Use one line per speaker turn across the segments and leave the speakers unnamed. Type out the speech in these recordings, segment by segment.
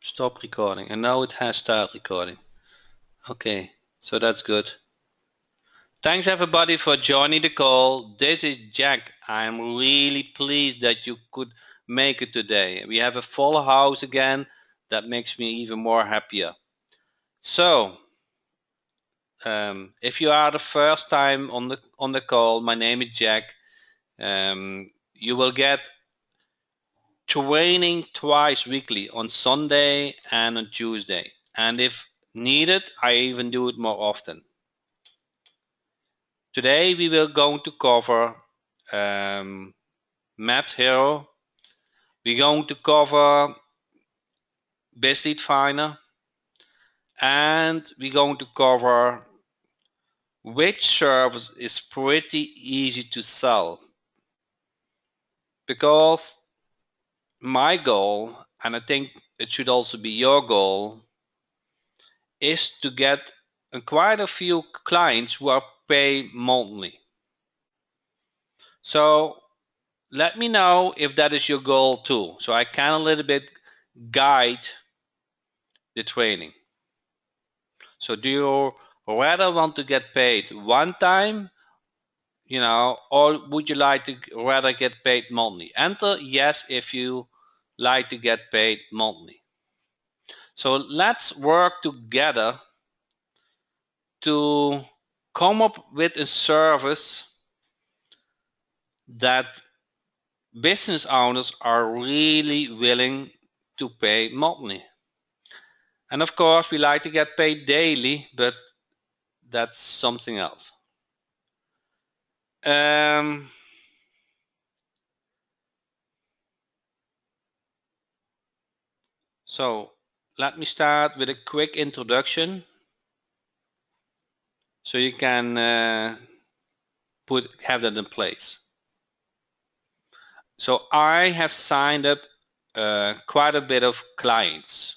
Stop recording, and now it has start recording. Okay, so that's good. Thanks everybody for joining the call. This is Jack. I'm really pleased that you could make it today. We have a full house again. That makes me even more happier. So, if you are the first time on the call, my name is Jack. You will get training twice weekly on Sunday and on Tuesday. And if needed, I even do it more often. Today we will going to cover Maps Hero. We're going to cover Business Finder, and we're going to cover which service is pretty easy to sell. Because my goal, and I think it should also be your goal, is to get quite a few clients who are paid monthly. So let me know if that is your goal too, so I can a little bit guide the training. So do you rather want to get paid one time, or would you like to rather get paid monthly? Enter yes if you like to get paid monthly. So let's work together to come up with a service that business owners are really willing to pay monthly. And of course, we like to get paid daily, but that's something else. So let me start with a quick introduction so you can have that in place. So I have signed up quite a bit of clients.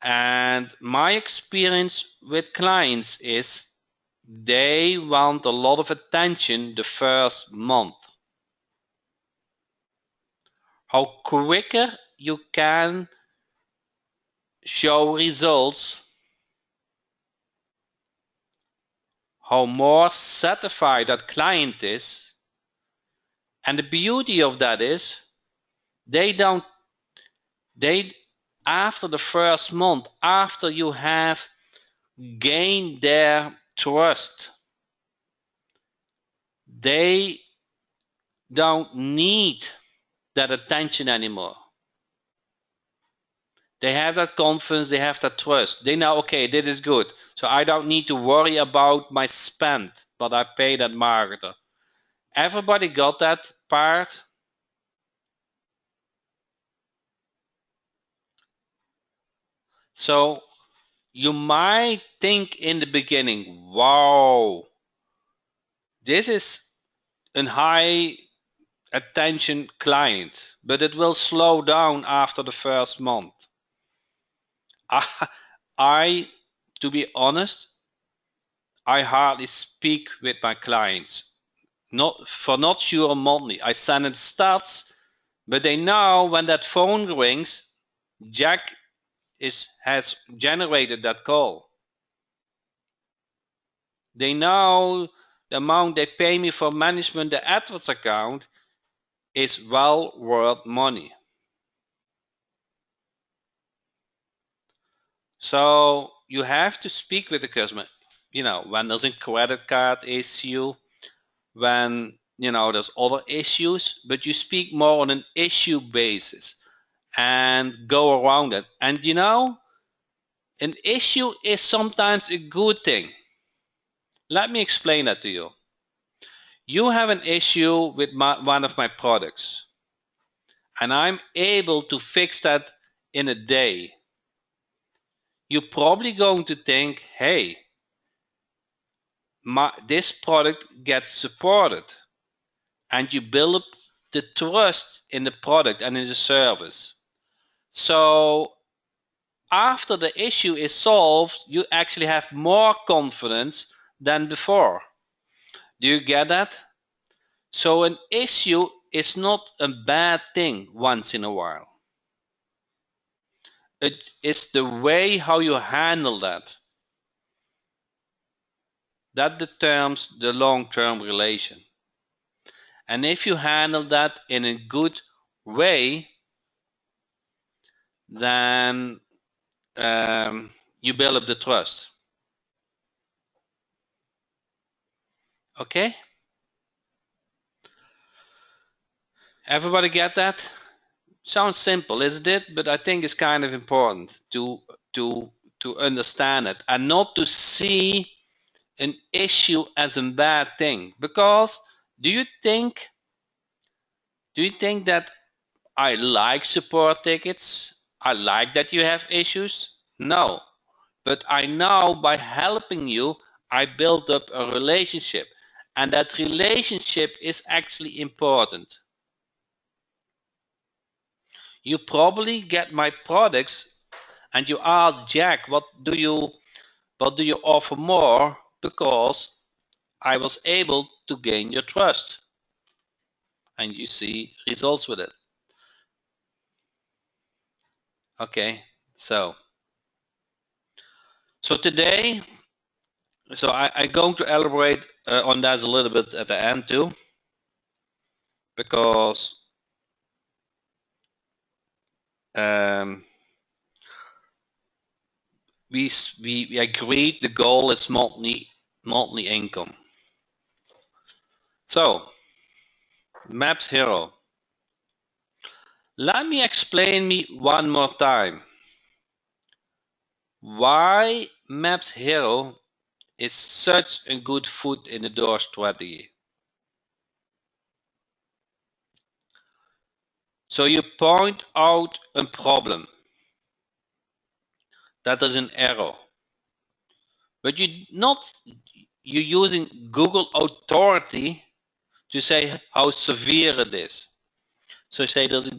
And my experience with clients is they want a lot of attention the first month. How quicker you can show results, how more satisfied that client is. And the beauty of that is after the first month, after you have gained their trust, they don't need that attention anymore. They have that confidence, they have that trust. They know, okay, this is good. So I don't need to worry about my spend, but I pay that marketer. Everybody got that part? So you might think in the beginning, wow, this is a high attention client, but it will slow down after the first month. To be honest, I hardly speak with my clients. Not sure monthly. I send them stats, but they know when that phone rings, Jack has generated that call. They know the amount they pay me for management the AdWords account is well worth money. So you have to speak with the customer. When there's a credit card issue, when there's other issues, but you speak more on an issue basis and go around it. And an issue is sometimes a good thing. Let me explain that to you. You have an issue with one of my products, and I'm able to fix that in a day. You're probably going to think, hey, this product gets supported, and you build up the trust in the product and in the service. So after the issue is solved, you actually have more confidence than before. Do you get that? So an issue is not a bad thing once in a while. It's the way how you handle that determines the long-term relation. And if you handle that in a good way, then you build up the trust. Okay? Everybody get that? Sounds simple, isn't it? But I think it's kind of important to understand it and not to see an issue as a bad thing. Because do you think that I like support tickets? I like that you have issues? No. But I know by helping you, I build up a relationship. And that relationship is actually important. You probably get my products and you ask Jack, what do you offer more? Because I was able to gain your trust. And you see results with it. Okay, so today, I'm going to elaborate on that a little bit at the end too, because we agreed the goal is monthly income. So, Maps Hero. Let me explain me one more time why Maps Hero is such a good foot in the door strategy. So you point out a problem that is an error, but you're using Google authority to say how severe it is. So say there's a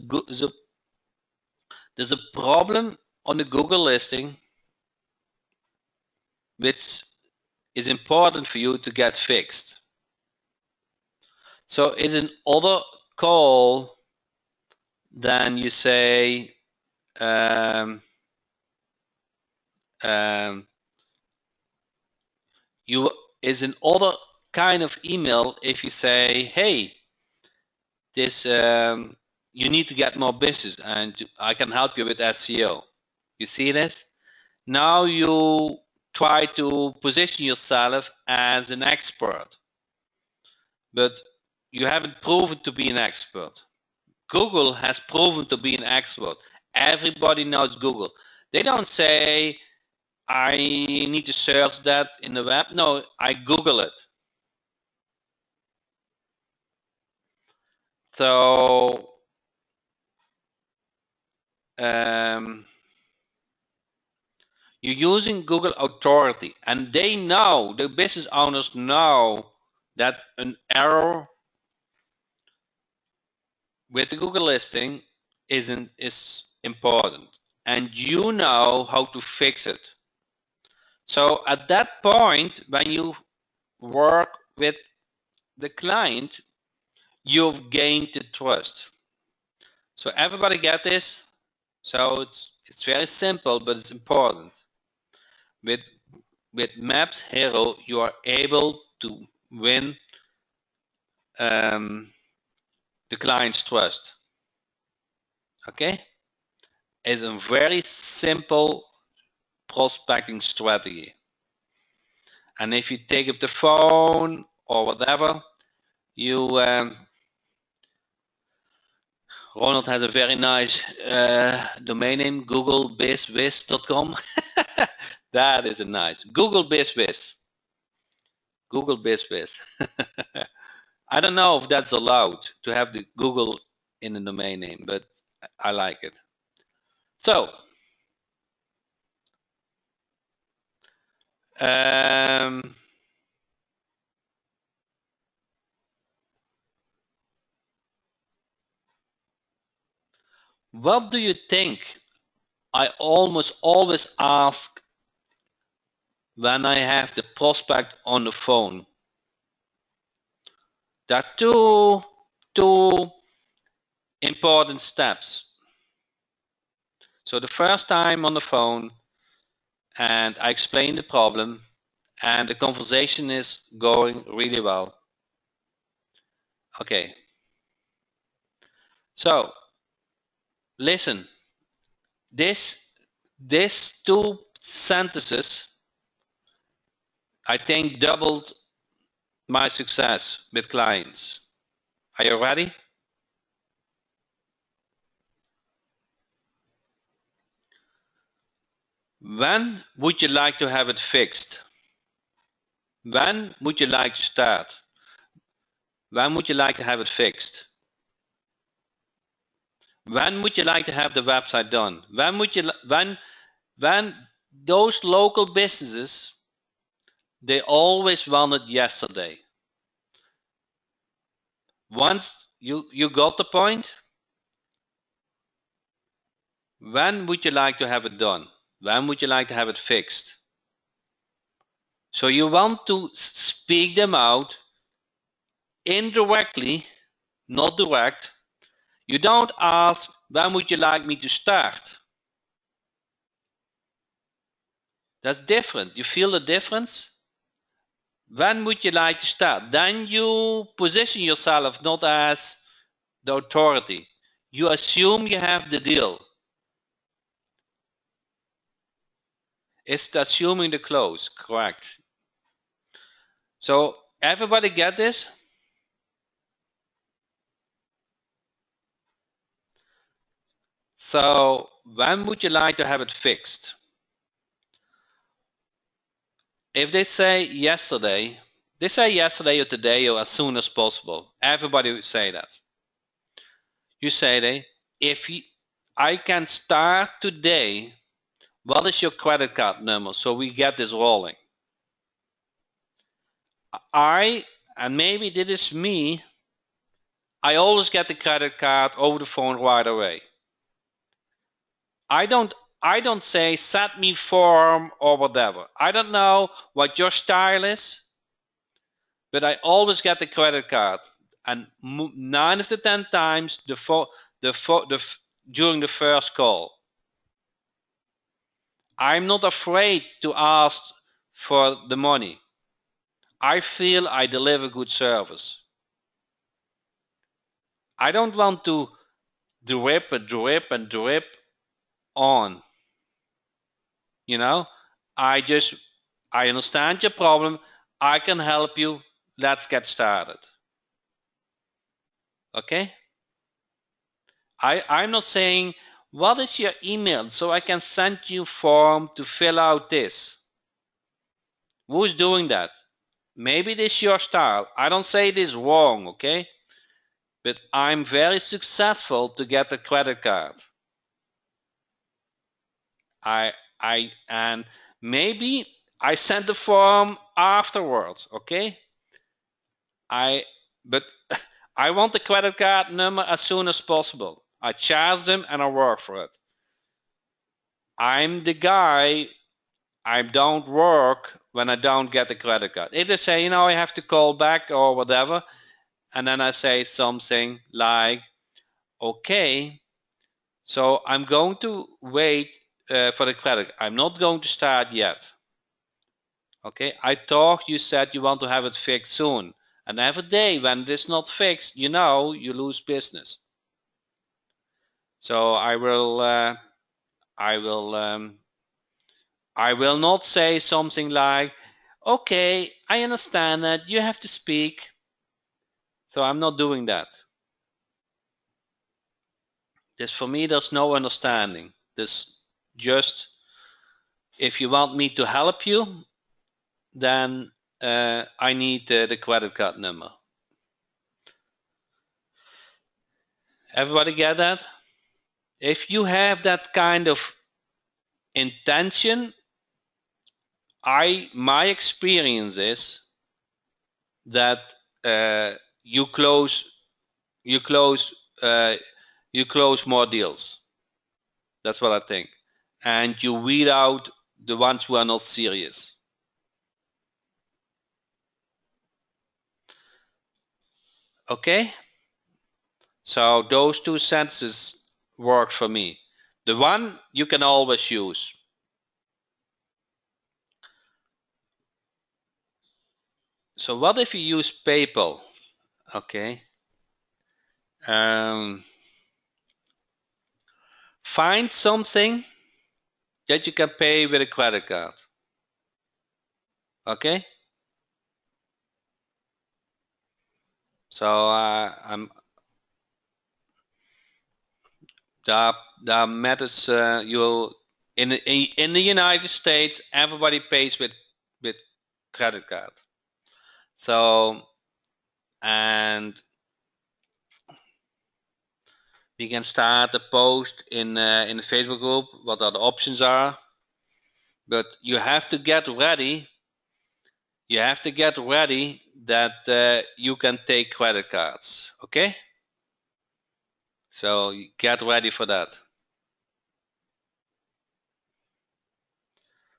problem on the Google listing which is important for you to get fixed. So it's an other call than you say you is an other kind of email if you say, hey, this you need to get more business and I can help you with SEO. You see this? Now you try to position yourself as an expert, but you haven't proven to be an expert. Google has proven to be an expert. Everybody knows Google. They don't say, I need to search that in the web. No, I Google it. So you're using Google authority, and they know, the business owners know that an error with the Google listing is important, and you know how to fix it. So at that point, when you work with the client, you've gained the trust. So everybody get this? So it's very simple, but it's important. With Maps Hero, you are able to win the client's trust. Okay? It's a very simple prospecting strategy. And if you take up the phone or whatever, you Ronald has a very nice domain name, googlebizwiz.com. That is a nice Google BizWiz. Google BizWiz. I don't know if that's allowed to have the Google in the domain name, but I like it. So, what do you think? I almost always ask when I have the prospect on the phone. There are two important steps. So the first time on the phone, and I explain the problem, and the conversation is going really well. Okay. So listen, these two sentences, I think, doubled my success with clients. Are you ready? When would you like to have it fixed? When would you like to start? When would you like to have it fixed? When would you like to have the website done? When would you when those local businesses, they always wanted yesterday. Once you got the point, when would you like to have it done? When would you like to have it fixed? So you want to speak them out indirectly, not direct. You don't ask, when would you like me to start? That's different. You feel the difference? When would you like to start? Then you position yourself not as the authority. You assume you have the deal. It's assuming the close, correct. So everybody get this? So when would you like to have it fixed? If they say yesterday, they say yesterday or today or as soon as possible. Everybody would say that. You say if I can start today, what is your credit card number? So we get this rolling. And maybe this is me, I always get the credit card over the phone right away. I don't say send me form or whatever. I don't know what your style is, but I always get the credit card. And 9 of the 10 times during the first call. I'm not afraid to ask for the money. I feel I deliver good service. I don't want to drip and drip and drip on. You know, I understand your problem. I can help you. Let's get started. Okay? I'm not saying, what is your email so I can send you form to fill out this. Who's doing that? Maybe this is your style. I don't say it is wrong, okay? But I'm very successful to get a credit card. And maybe I send the form afterwards, okay? But I want the credit card number as soon as possible. I charge them and I work for it. I'm the guy, I don't work when I don't get the credit card. If they say, I have to call back or whatever, and then I say something like, okay, so I'm going to wait for the credit. I'm not going to start yet. Okay, you said you want to have it fixed soon. And every day when it's not fixed, you lose business. So I will not say something like, okay, I understand that you have to speak. So I'm not doing that. For me, there's no understanding. Just, if you want me to help you, then I need the credit card number. Everybody get that? If you have that kind of intention, my experience is that you close more deals. That's what I think. And you weed out the ones who are not serious. Okay? So those two sentences work for me. The one you can always use. So what if you use PayPal? Okay. Find something that you can pay with a credit card. Okay. So there are methods you'll in the United States everybody pays with credit card. So and we can start a post in the Facebook group what are the options are, but you have to get ready. You have to get ready that you can take credit cards. Okay. So get ready for that.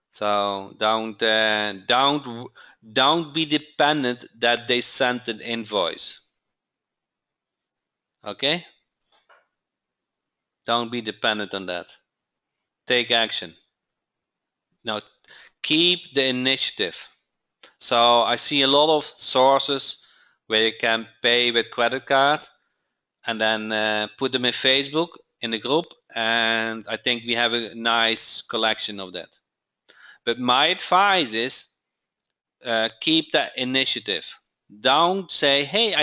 So don't be dependent that they sent an invoice. Okay? Don't be dependent on that. Take action. Now keep the initiative. So I see a lot of sources where you can pay with credit card and then put them in Facebook in the group, and I think we have a nice collection of that. But my advice is keep that initiative. Don't say, hey,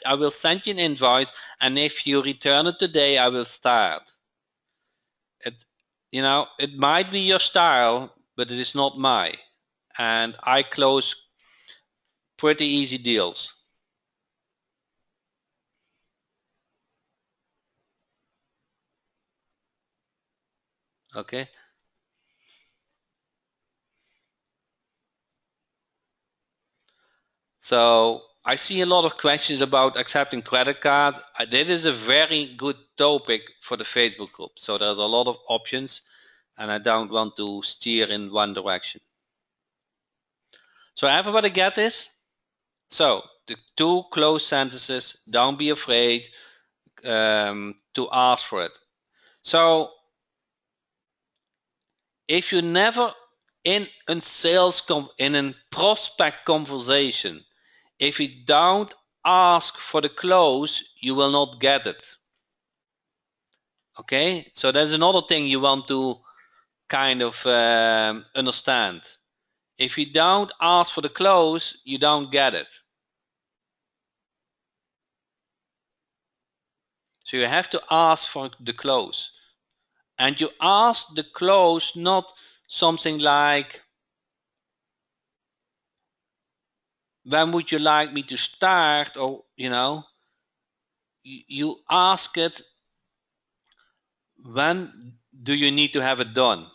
I will send you an invoice, and if you return it today, I will start. It might be your style, but it is not mine. And I close pretty easy deals. Okay. So I see a lot of questions about accepting credit cards. That is a very good topic for the Facebook group. So there's a lot of options, and I don't want to steer in one direction. So everybody get this? So the two closed sentences, don't be afraid to ask for it. So if you never in a prospect conversation, if you don't ask for the close, you will not get it. Okay, so there's another thing you want to kind of understand. If you don't ask for the close, you don't get it. So you have to ask for the close. And you ask the close not something like, when would you like me to start? Or, you ask it, when do you need to have it done?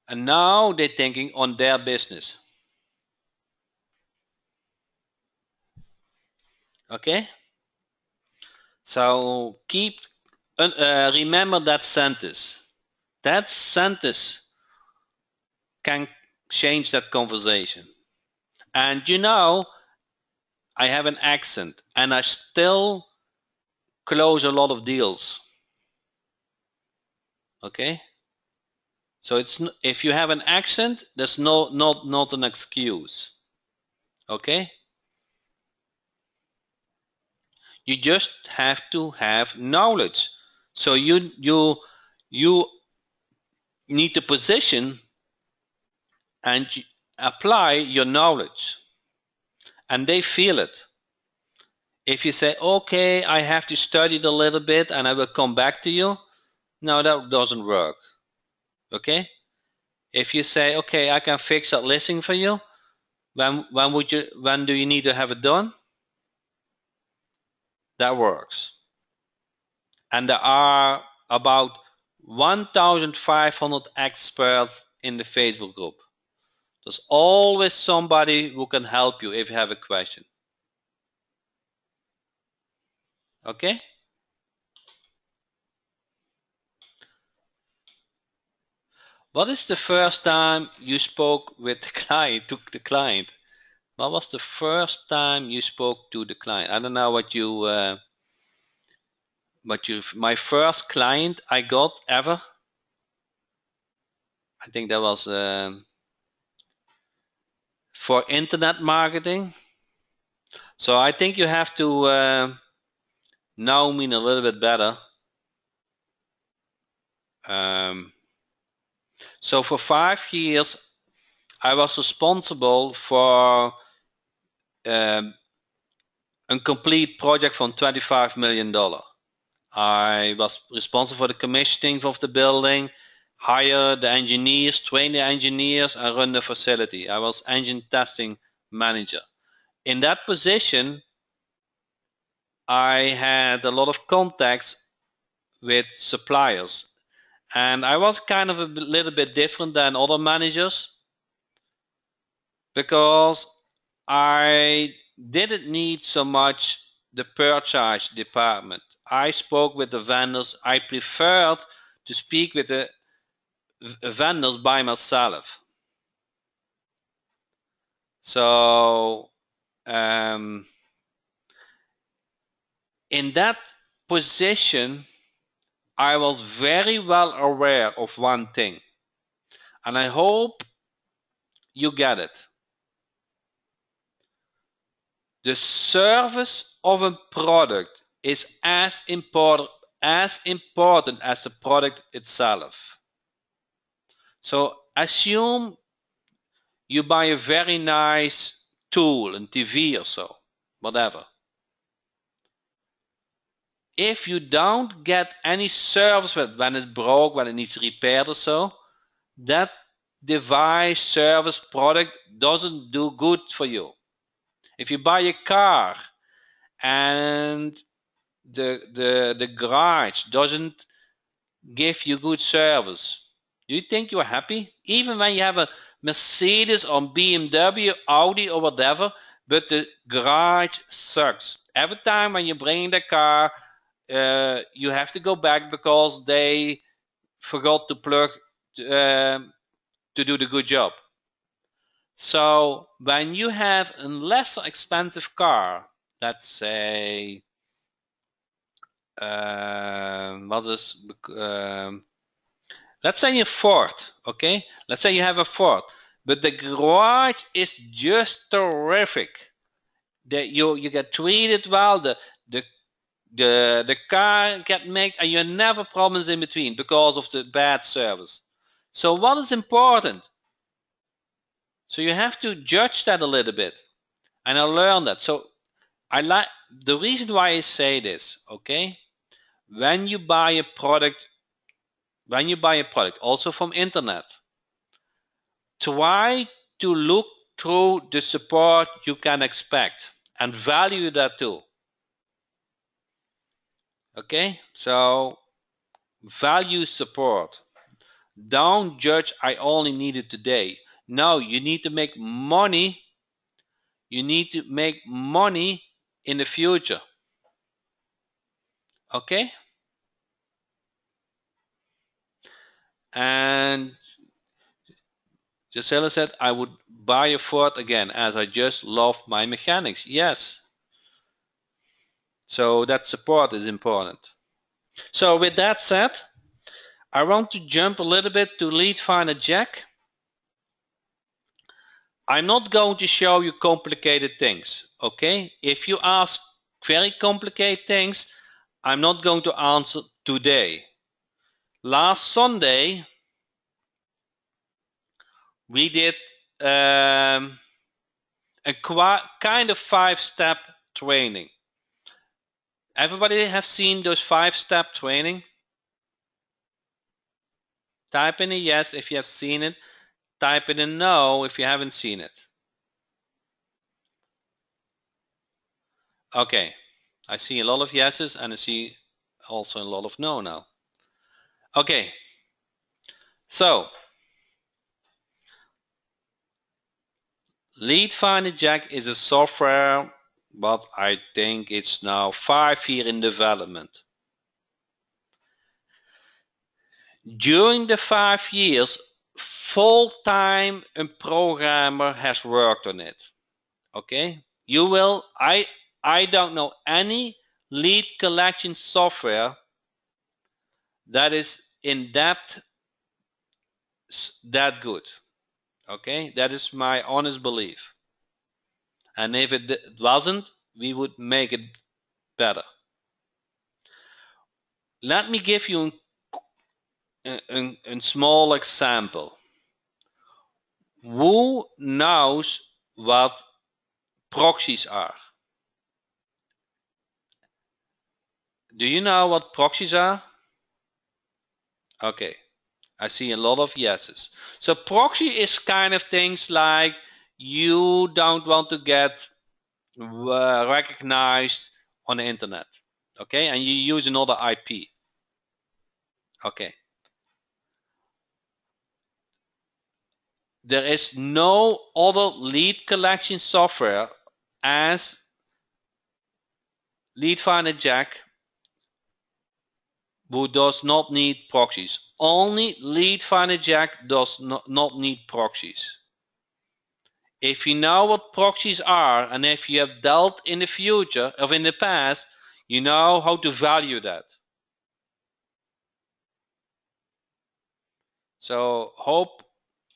And now they're thinking on their business. Okay? So remember that sentence. That sentence can change that conversation. And I have an accent and I still close a lot of deals. Okay? So if you have an accent, that's not an excuse. Okay? You just have to have knowledge. So you need to position and apply your knowledge, and they feel it. If you say, okay, I have to study it a little bit and I will come back to you, no, that doesn't work. Okay? If you say, okay, I can fix that listing for you, when do you need to have it done? That works. And there are about 1,500 experts in the Facebook group. There's always somebody who can help you if you have a question. Okay? What is the first time you spoke with the client, to the client? What was the first time you spoke to the client? I don't know what you but my first client I got ever, I think that was for internet marketing. So I think you have to know me a little bit better. So for 5 years, I was responsible for a complete project from $25 million. I was responsible for the commissioning of the building, hire the engineers, train the engineers, and run the facility. I was engine testing manager. In that position, I had a lot of contacts with suppliers, and I was kind of a little bit different than other managers because I didn't need so much the purchase department. I spoke with the vendors. I preferred to speak with the vendors by myself. So in that position, I was very well aware of one thing, and I hope you get it. The service of a product is as important as the product itself. So assume you buy a very nice tool, a TV or so, whatever. If you don't get any service when it's broke, when it needs repaired or so, that device, service, product doesn't do good for you. If you buy a car and the garage doesn't give you good service, do you think you're happy? Even when you have a Mercedes or BMW, Audi or whatever, but the garage sucks. Every time when you bring the car, you have to go back because they forgot to plug to do the good job. So when you have a less expensive car, let's say what is let's say a Ford, okay? Let's say you have a Ford, but the garage is just terrific. You get treated well, the car get made, and you never problems in between because of the bad service. So what is important? So you have to judge that a little bit, and I learned that. So I like the reason why I say this, okay? When you buy a product, also from internet, try to look through the support you can expect and value that too. Okay, so value support. Don't judge I only need it today. No, you need to make money. You need to make money in the future. Okay? And Gisela said, I would buy a Ford again as I just love my mechanics. Yes. So that support is important. So with that said, I want to jump a little bit to Lead Finder Jack. I'm not going to show you complicated things, okay? If you ask very complicated things, I'm not going to answer today. Last Sunday, we did a kind of 5-step training. Everybody have seen those 5-step training? Type in a yes if you have seen it. Type in a no if you haven't seen it. Okay, I see a lot of yeses and I see also a lot of no now. Okay, so Lead Finder Jack is a software, but I think it's now 5 years in development. During the 5 years, full-time a programmer has worked on it. Okay, you will. I don't know any lead collection software that is in depth that good. Okay, that is my honest belief. And if it wasn't, we would make it better. Let me give you a small example. Who knows what proxies are? Do you know what proxies are? Okay, I see a lot of yeses. So proxy is kind of things like you don't want to get recognized on the internet. Okay, and you use another IP. Okay. There is no other lead collection software as Lead Finder Jack who does not need proxies. Only Lead Finder Jack does not need proxies. If you know what proxies are, and if you have dealt in the future or in the past, you know how to value that. So hope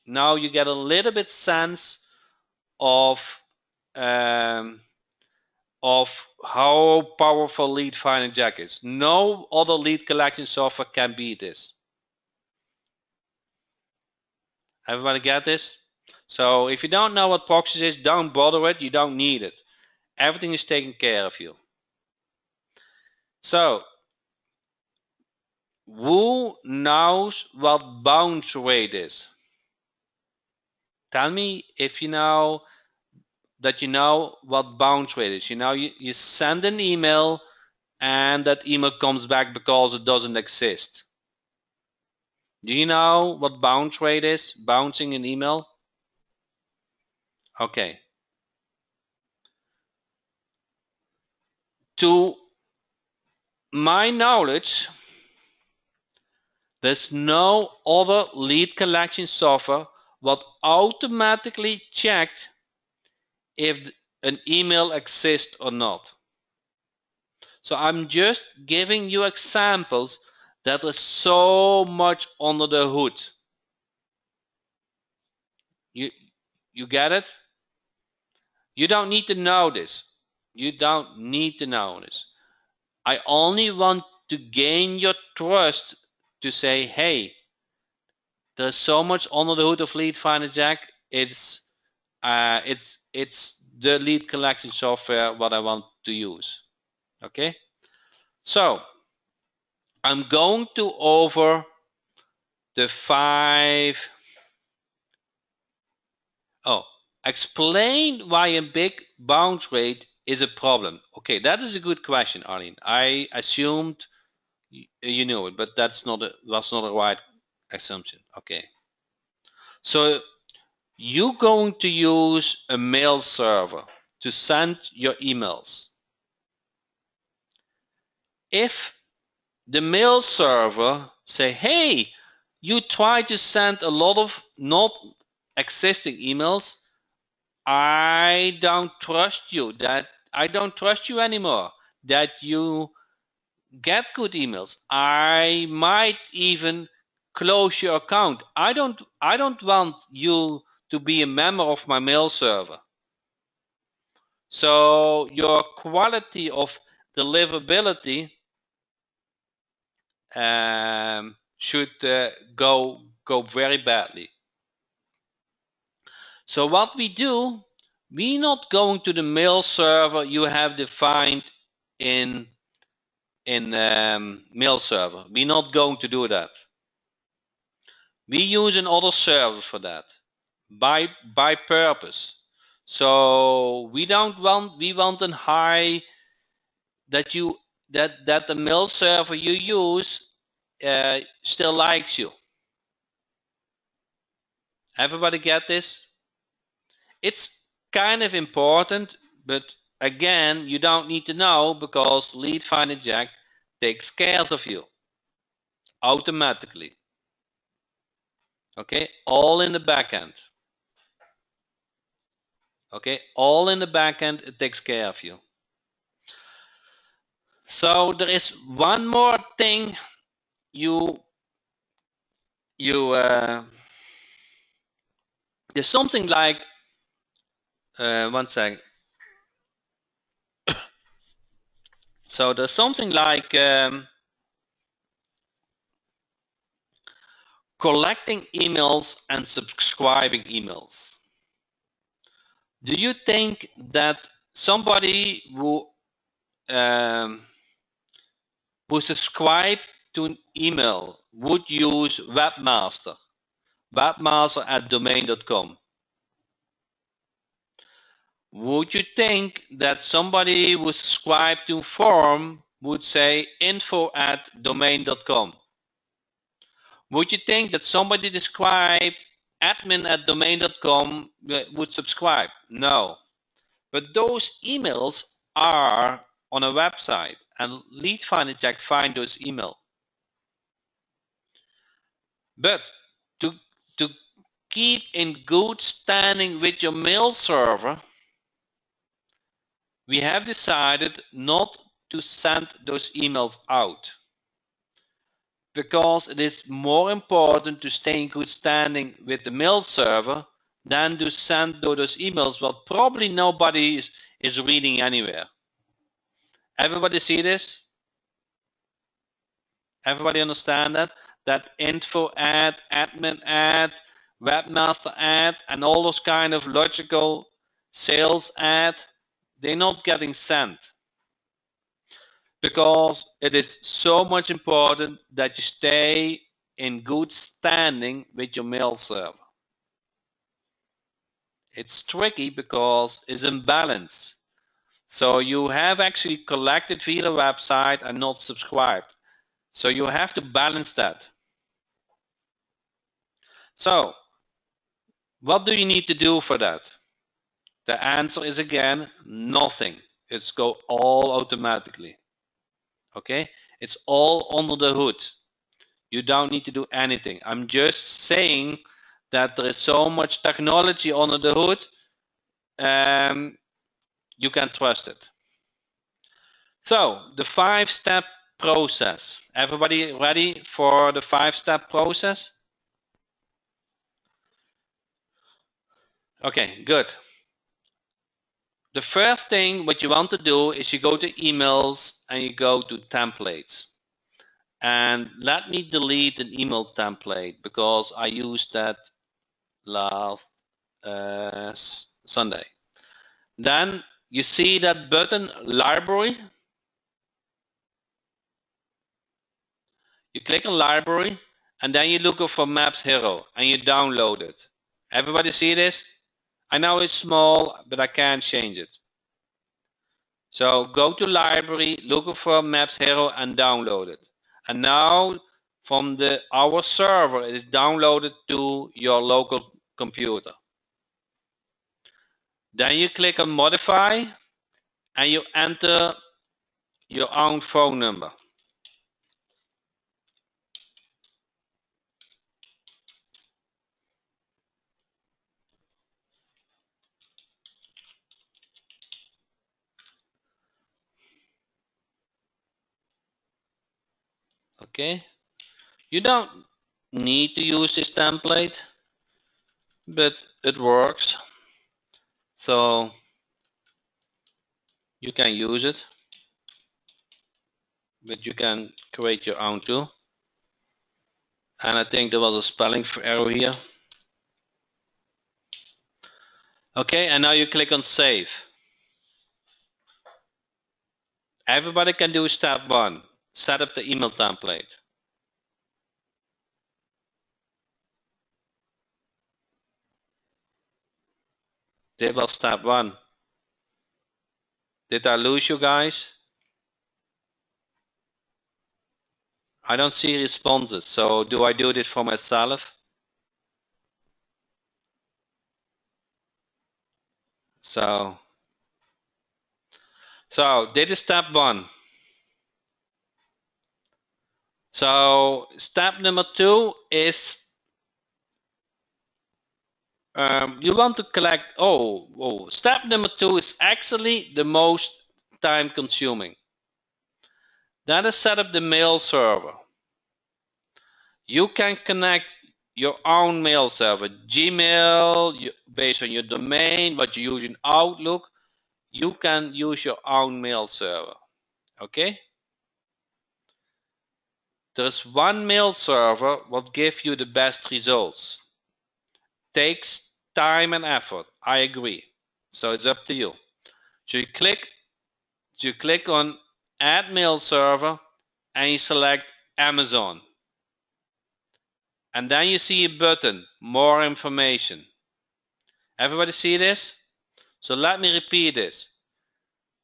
now you get a little bit sense of how powerful Lead Finder Jack is. No other lead collection software can beat this. Everybody get this? So if you don't know what proxies is, don't bother it. You don't need it. Everything is taken care of you. So who knows what bounce rate is? Tell me if you know that you know what bounce rate is. You know, you send an email and that email comes back because it doesn't exist. Do you know what bounce rate is? Bouncing an email? Okay. To my knowledge, there's no other lead collection software what automatically checked if an email exists or not. So I'm just giving you examples that is so much under the hood. You get it? You don't need to know this. You don't need to know this. I only want to gain your trust to say, hey, there's so much under the hood of Lead Finder Jack. It's the lead collection software what I want to use. Okay, so I'm going to over the explain why a big bounce rate is a problem. Okay, that is a good question, Arlene. I assumed you knew it, but that's not a right assumption. Okay, so you're going to use a mail server to send your emails. If the mail server say, hey, you try to send a lot of not existing emails, I don't trust you, that I don't trust you anymore, that you get good emails. I might even close your account. I don't want you to be a member of my mail server. So your quality of deliverability should go very badly. So what we do, we're not going to the mail server you have defined in mail server. We're not going to do that. We use another server for that by purpose. So we want a high that the mail server you use still likes you. Everybody get this? It's kind of important, but again, you don't need to know because Lead Finder Jack takes care of you automatically. Okay, all in the backend. Okay, all in the backend, it takes care of you. So there is one more thing there's something like one second. So there's something like collecting emails and subscribing emails. Do you think that somebody who subscribed to an email would use webmaster at domain.com? Would you think that somebody who subscribed to a forum would say info at domain.com? Would you think that somebody described admin at domain.com would subscribe? No. But those emails are on a website, and Lead Finder Jack find those emails. But to keep in good standing with your mail server, we have decided not to send those emails out, because it is more important to stay in good standing with the mail server than to send those emails what probably nobody is reading anywhere. Everybody see this? Everybody understand that? That info ad, admin ad, webmaster ad, and all those kind of logical sales ad, they're not getting sent, because it is so much important that you stay in good standing with your mail server. It's tricky because it's imbalance. So you have actually collected via the website and not subscribed. So you have to balance that. So what do you need to do for that? The answer is again, nothing. It's go all automatically. Okay? It's all under the hood. You don't need to do anything. I'm just saying that there is so much technology under the hood, you can trust it. So the 5-step process. Everybody ready for the 5-step process? Okay, good. The first thing what you want to do is you go to emails and you go to templates. And let me delete an email template because I used that last Sunday. Then you see that button, library. You click on library and then you look for Maps Hero and you download it. Everybody see this? I know it's small, but I can't change it. So go to library, look for Maps Hero and download it. And now from our server, it is downloaded to your local computer. Then you click on modify and you enter your own phone number. Okay, you don't need to use this template, but it works, so you can use it, but you can create your own too. And I think there was a spelling error here. Okay, and now you click on save. Everybody can do step 1, set up the email template. That was step 1. Did I lose you guys? I don't see responses, so do I do this for myself? So this is step 1. So step number 2 is you want to collect, step number 2 is actually the most time consuming. That is set up the mail server. You can connect your own mail server, Gmail, based on your domain, what you use in Outlook. You can use your own mail server. Okay? There's one mail server what gives you the best results. Takes time and effort. I agree. So it's up to you. So you click on Add Mail Server and you select Amazon. And then you see a button, More Information. Everybody see this? So let me repeat this.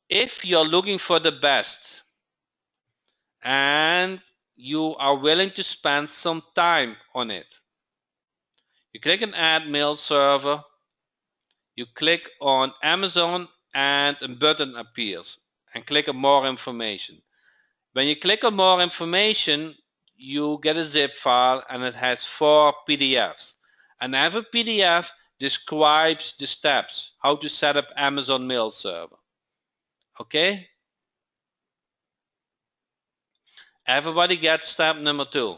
If you're looking for the best and you are willing to spend some time on it, you click on Add Mail Server, you click on Amazon and a button appears and click on More Information. When you click on More Information, you get a zip file and it has 4 PDFs. And every PDF describes the steps, how to set up Amazon Mail Server. Okay? Everybody gets step number 2.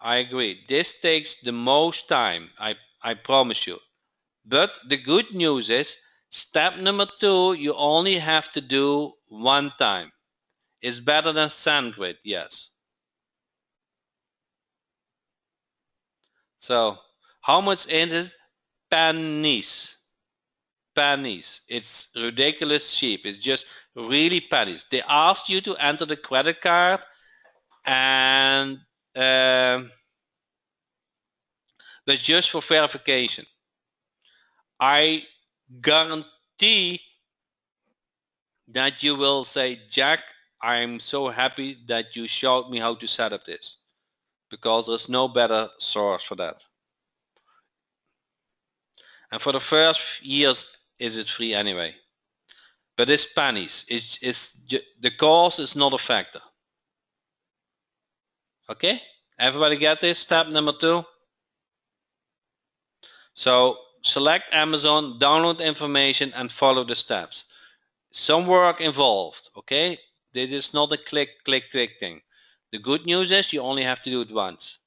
I agree. This takes the most time, I promise you. But the good news is, step number 2, you only have to do one time. It's better than SendGrid, yes. So, how much is it? Pennies. Pennies. It's ridiculous cheap. It's just really pennies. They asked you to enter the credit card and but just for verification. I guarantee that you will say, Jack, I'm so happy that you showed me how to set up this, because there's no better source for that. And for the first years, is it free anyway? But it's pennies. The cost is not a factor. Okay? Everybody get this? Step number 2. So select Amazon, download information, and follow the steps. Some work involved. Okay? This is not a click, click, click thing. The good news is you only have to do it once.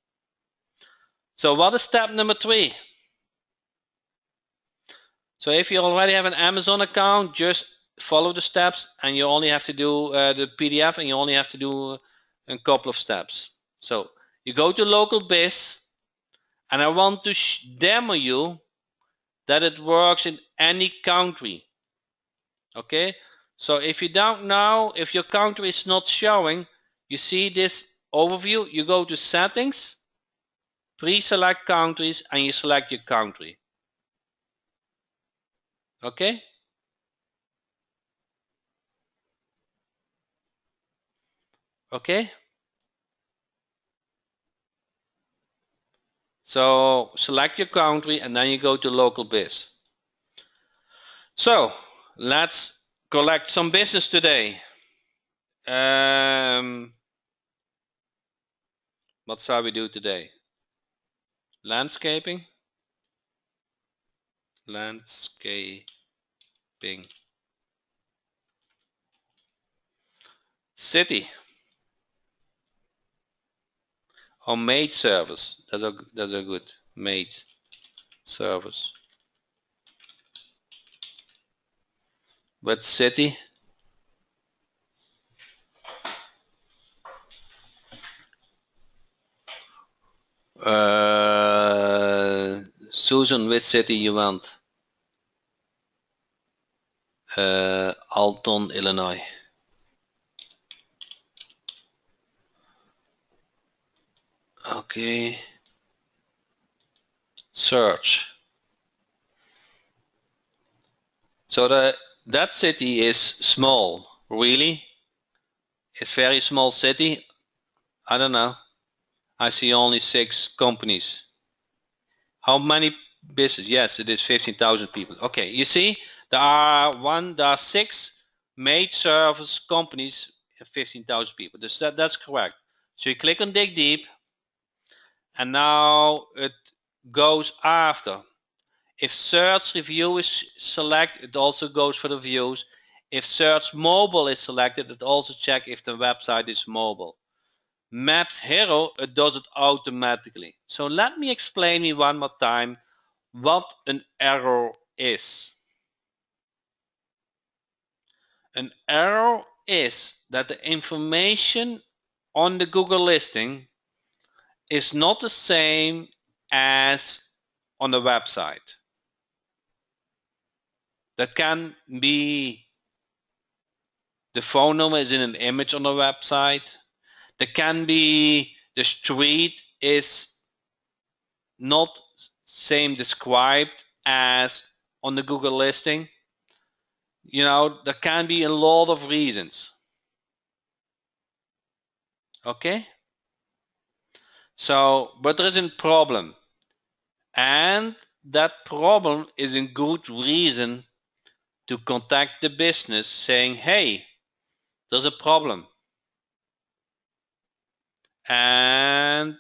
So what is step number 3? So if you already have an Amazon account, just follow the steps and you only have to do the PDF and you only have to do a couple of steps. So you go to local biz and I want to demo you that it works in any country. Okay, so if you don't know, if your country is not showing, you see this overview, you go to settings, pre-select countries, and you select your country. Okay. Okay. So select your country and then you go to local biz. So let's collect some business today. What shall we do today? Landscaping. Landscaping. City. Or maid service. That's a good maid service. What city? Susan, which city you want? Alton, Illinois. Okay. Search. So that city is small. Really? It's very small city? I don't know. I see only 6 companies. How many business? Yes, it is 15,000 people. Okay, you see, there are 6 maid service companies and 15,000 people. That's correct. So you click on dig deep, and now it goes after. If search review is select, it also goes for the views. If search mobile is selected, it also checks if the website is mobile. Maps Hero, it does it automatically. So let me explain me one more time what an error is. An error is that the information on the Google listing is not the same as on the website. That can be the phone number is in an image on the website. There can be the street is not same described as on the Google listing. There can be a lot of reasons. Okay? So, but there is a problem. And that problem is a good reason to contact the business saying, hey, there's a problem. And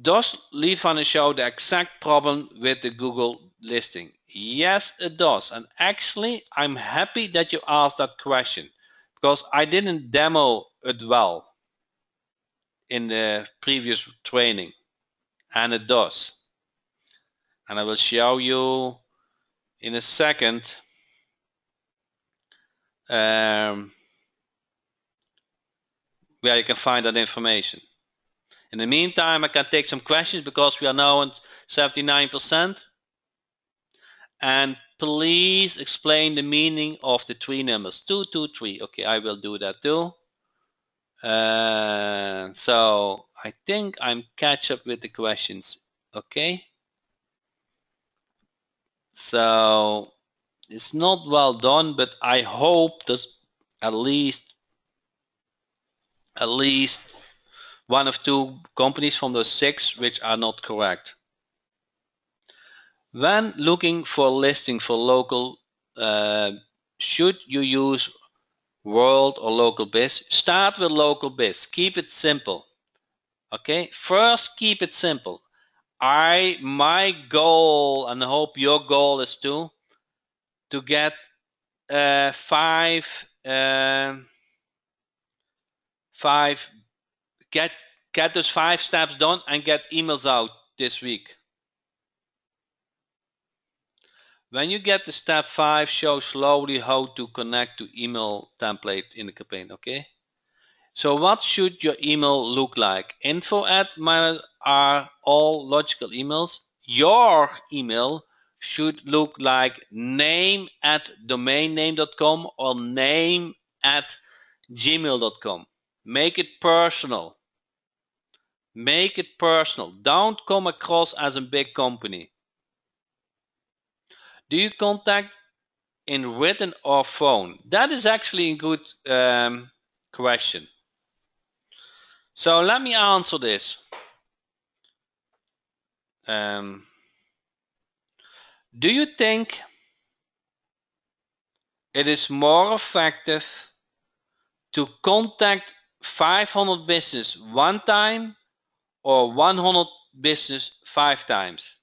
does lead funnel show the exact problem with the Google listing? Yes, it does. And actually, I'm happy that you asked that question because I didn't demo it well in the previous training, and it does. And I will show you in a second where you can find that information. In the meantime, I can take some questions because we are now at 79%. And please explain the meaning of the three numbers 223. Okay, I will do that too. So I think I'm catch up with the questions. Okay. So it's not well done, but I hope there's at least one of two companies from those 6 which are not correct. When looking for a listing for local, should you use world or local biz? Start with local biz. Keep it simple. Okay, first keep it simple. My goal, and I hope your goal is too, to get 5 get those 5 steps done and get emails out this week. When you get to step 5, show slowly how to connect to email template in the campaign. Okay. So what should your email look like? Info at my are all logical emails. Your email should look like name at domainname.com or name at gmail.com. Make it personal. Make it personal. Don't come across as a big company. Do you contact in written or phone? That is actually a good question. So let me answer this. Do you think it is more effective to contact 500 business one time or 100 business 5 times?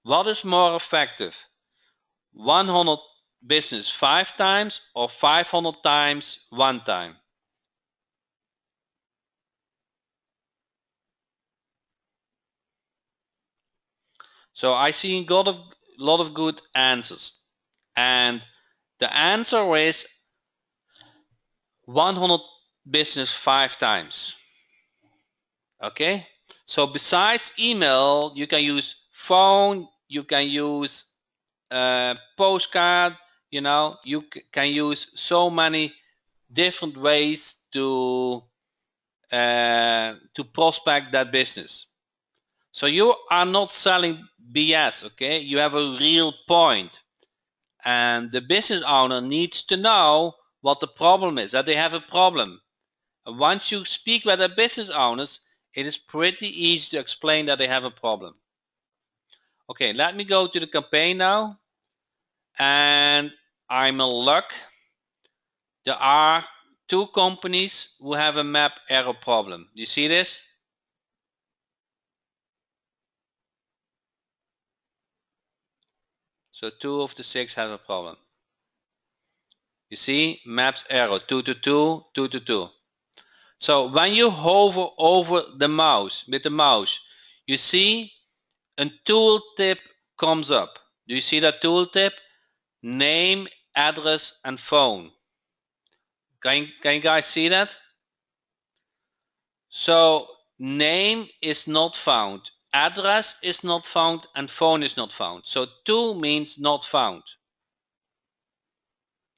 What is more effective? 100 business 5 times or 500 times one time? So I see a lot of good answers, and the answer is 100 business 5 times. Okay, so besides email, you can use phone, you can use postcard, you can use so many different ways to prospect that business. So you are not selling BS, okay? You have a real point, and the business owner needs to know what the problem is, that they have a problem. And once you speak with the business owners, it is pretty easy to explain that they have a problem. Okay, let me go to the campaign now, and I'm in luck. There are 2 companies who have a map error problem. Do you see this? So 2 of the 6 have a problem. You see, maps error 2 to 2, 2 to 2. So when you hover over the mouse with the mouse, you see a tooltip comes up. Do you see that tooltip? Name, address, and phone. Can you guys see that? So name is not found, address is not found, and phone is not found. So 2 means not found.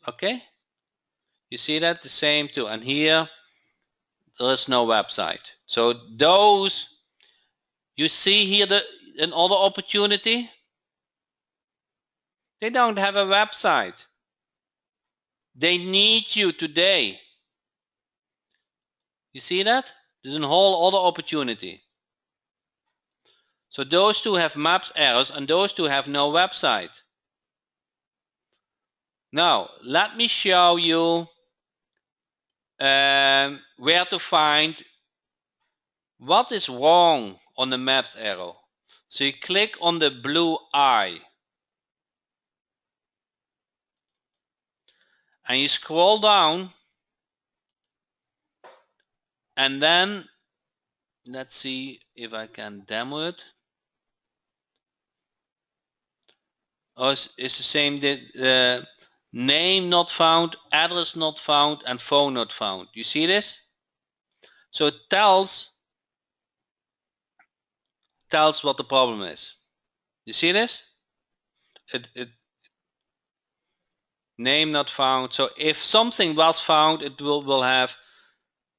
Okay? You see that? The same 2. And here there is no website. So those, you see here another opportunity. They don't have a website. They need you today. You see that? There's a whole other opportunity. So those 2 have maps errors and those 2 have no website. Now let me show you where to find what is wrong on the maps arrow. So you click on the blue eye and you scroll down, and then let's see if I can demo it. Oh, it's the same. Name not found, address not found, and phone not found. You see this? So it tells what the problem is. You see this? It name not found. So if something was found, it will have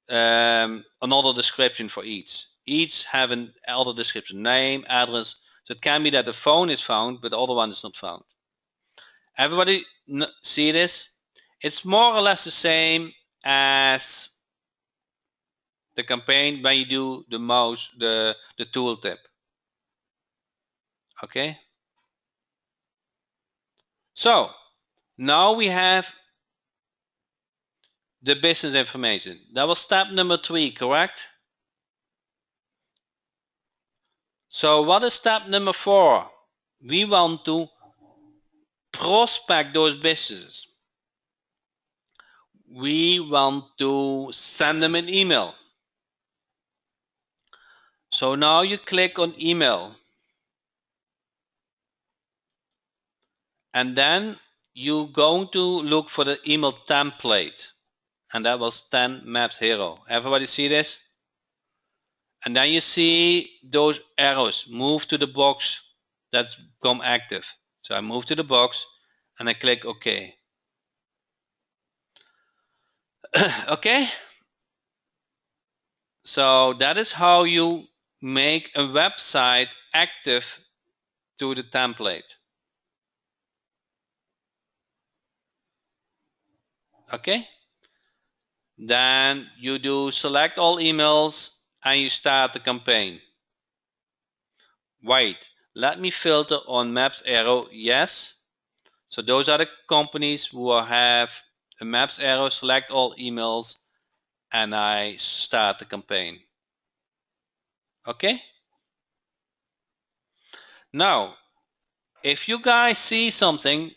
another description for each. Each have an other description, name, address. So it can be that the phone is found, but the other one is not found. Everybody see this? It's more or less the same as the campaign when you do the mouse, the tooltip. Okay. So now we have the business information. That was step number 3, correct? So what is step number 4? We want to prospect those businesses. We want to send them an email. So now you click on email, and then you're going to look for the email template, and that was 10 Maps Hero. Everybody see this? And then you see those arrows move to the box that's become active. So I move to the box and I click OK. Okay, so that is how you make a website active to the template. Okay, then you do select all emails and you start the campaign. Wait, let me filter on Maps Arrow. Yes, so those are the companies who have a Maps Arrow, select all emails, and I start the campaign. Okay, now if you guys see something,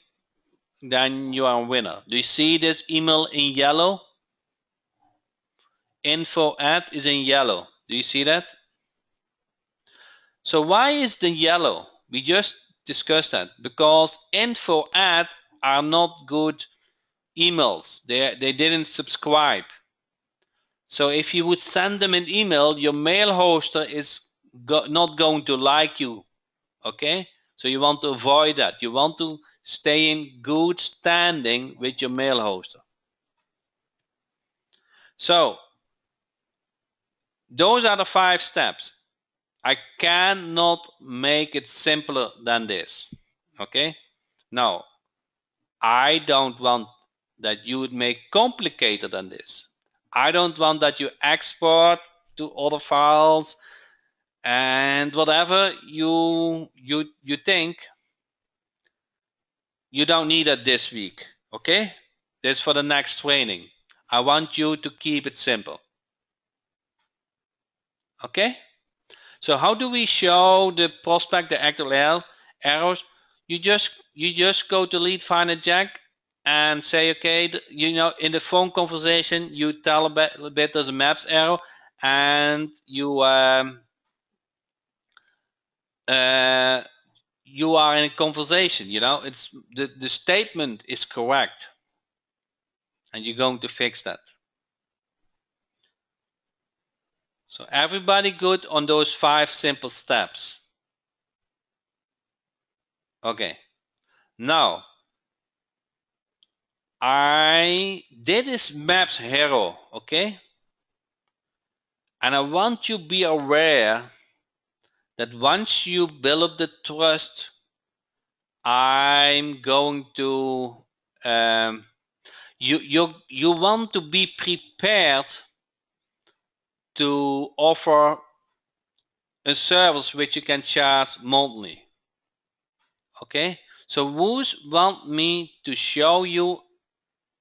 then you are a winner. Do you see this email in yellow? Info at is in yellow. Do you see that? So why is the yellow? We just discussed that because info at are not good emails. They didn't subscribe. So if you would send them an email, your mail hoster is not going to like you. Okay, so you want to avoid that. You want to stay in good standing with your mail hoster. So those are the 5 steps. I cannot make it simpler than this. Okay, now I don't want that you would make complicated than this. I don't want that you export to other files and whatever you think. You don't need it this week. Okay, that's for the next training. I want you to keep it simple. Okay, so how do we show the prospect the actual errors? You just go to lead finder jack and say, okay, in the phone conversation, you tell a bit there's a maps error, and you you are in a conversation. It's the statement is correct, and you're going to fix that. So everybody good on those 5 simple steps? Okay. Now I did this maps hero, okay? And I want you to be aware that once you build up the trust, I'm going to you want to be prepared to offer a service which you can charge monthly. Okay, so who's want me to show you,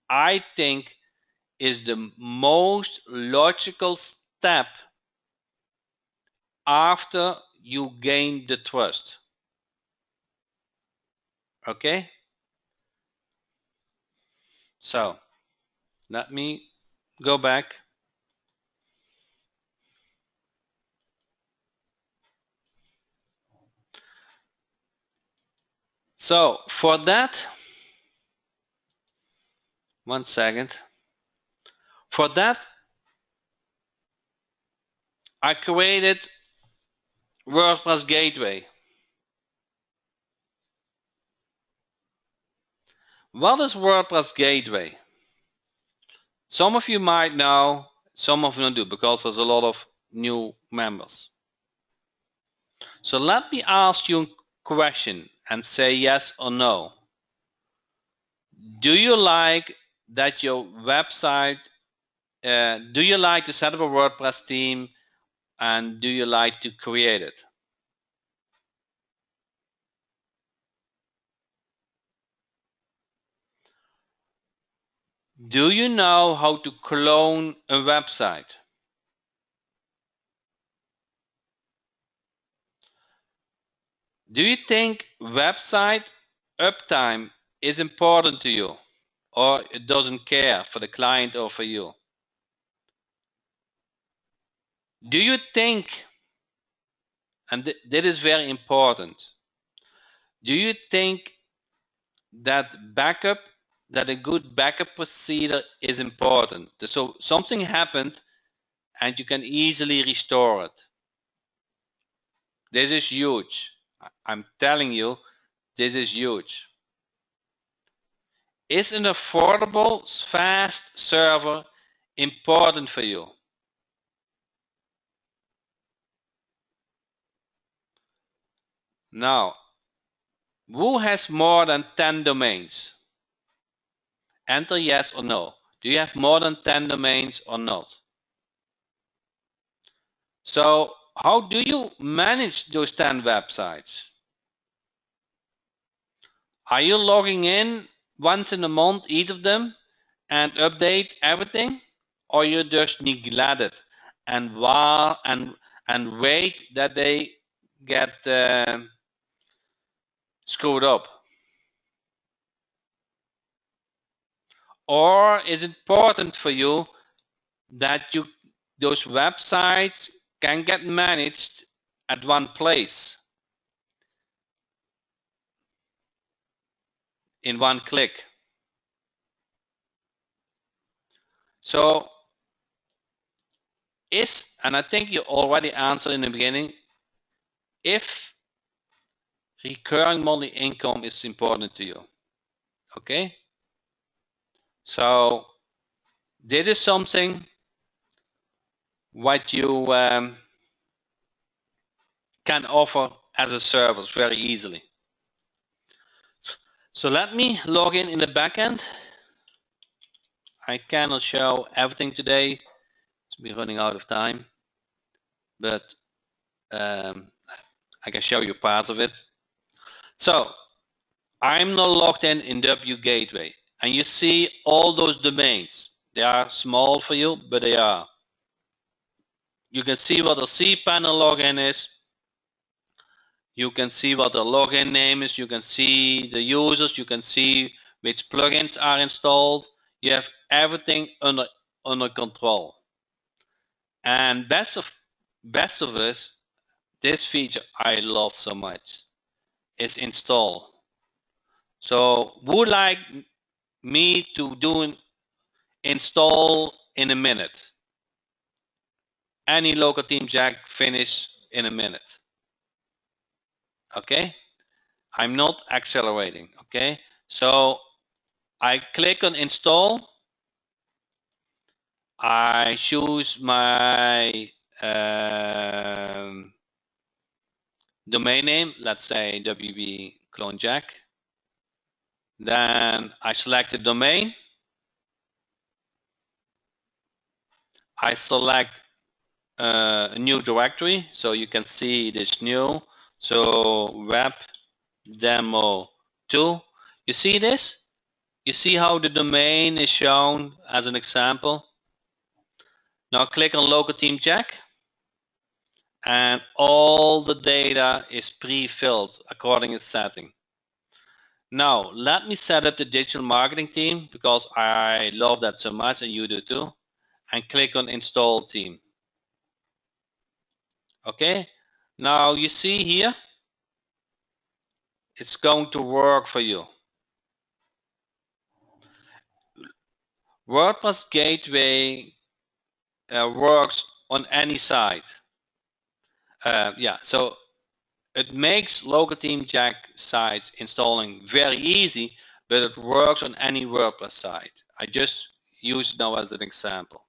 I think, is the most logical step after you gain the trust. Okay, so let me go back. So for that, 1 second. For that, I created WordPress Gateway. What is WordPress Gateway? Some of you might know, some of you don't do, because there's a lot of new members. So let me ask you a question and say yes or no. Do you like that your website, do you like to set up a WordPress theme, and do you like to create it? Do you know how to clone a website? Do you think website uptime is important to you, or it doesn't care for the client or for you? Do you think, and that is very important, do you think that a good backup procedure is important? So something happened and you can easily restore it. This is huge. I'm telling you, this is huge. Is an affordable, fast server important for you? Now, who has more than 10 domains? Enter yes or no. Do you have more than 10 domains or not? So how do you manage those 10 websites? Are you logging in once in a month, each of them, and update everything? Or you just neglect it and wait that they get screwed up? Or is it important for you that those websites can get managed at one place in one click? So and I think you already answered in the beginning, if recurring monthly income is important to you. Okay, so this is something what you can offer as a service very easily. So let me log in the backend. I cannot show everything today, it's be running out of time, but I can show you part of it. So I'm now logged in W Gateway, and you see all those domains. They are small for you, but they are. You can see what the cPanel login is. You can see what the login name is. You can see the users. You can see which plugins are installed. You have everything under control. And best of this, this feature I love so much is install. So would like me to do an install in a minute. Any local team jack finish in a minute. Okay, I'm not accelerating. Okay, so I click on install. I choose my domain name, let's say WB Clone Jack. Then I select the domain. I select a new directory, so you can see this new. So web demo 2. You see this? You see how the domain is shown as an example? Now click on local team jack, and all the data is pre-filled according to setting. Now let me set up the digital marketing team because I love that so much and you do too, and click on install team. Okay, now you see here it's going to work for you. WordPress gateway works on any site. Yeah, so it makes local team jack sites installing very easy, but it works on any WordPress site. I just use it now as an example.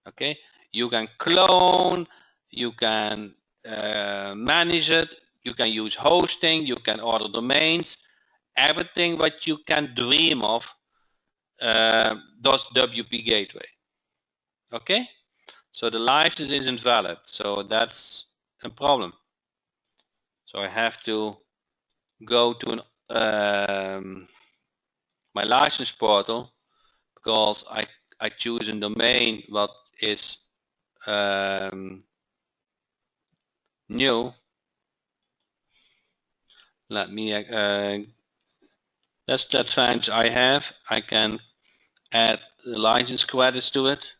Okay, you can clone, you can manage it, you can use hosting, you can order domains, everything what you can dream of does WP Gateway. Okay, so the license isn't valid, so that's a problem. So I have to go to my license portal because I choose a domain what is new. Let me that's that advantage I have. I can add the license credits to it.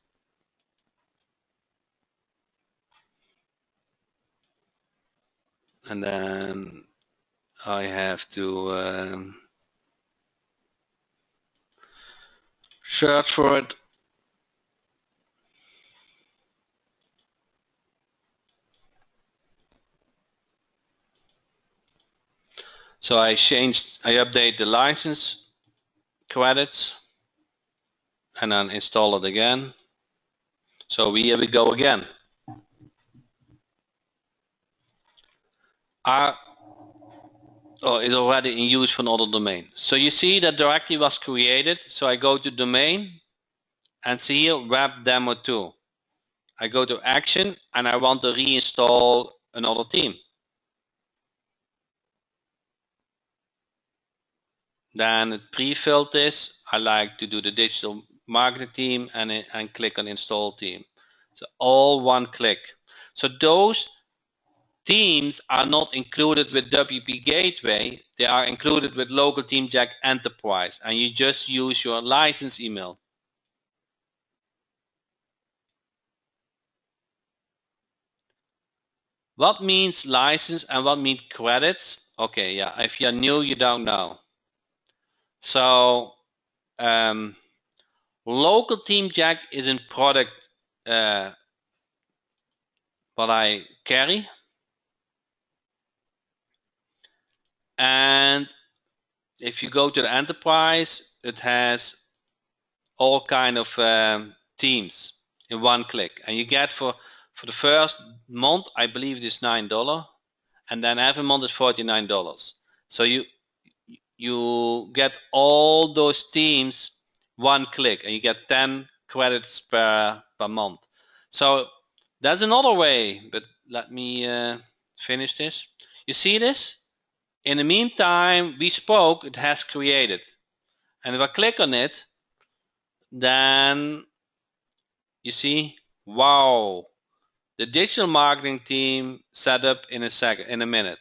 And then I have to search for it. So I update the license credits and then install it again. So here we go again. Is already in use for another domain. So you see that directory was created. So I go to domain and see here web demo 2. I go to action and I want to reinstall another team. Then it pre-filled this. I like to do the digital marketing team and click on install team. So all one click. So those teams are not included with WP Gateway. They are included with local team jack enterprise, and you just use your license email. What means license and what means credits? Okay, yeah, if you're new, you don't know. So local team jack is a product what I carry, and if you go to the enterprise, it has all kind of teams in one click, and you get for the first month, I believe it is $9, and then every month is $49. So you get all those teams one click, and you get 10 credits per month. So that's another way, but let me finish this. You see this? In the meantime, we spoke, it has created. And if I click on it, then you see, wow, the digital marketing team set up in a minute.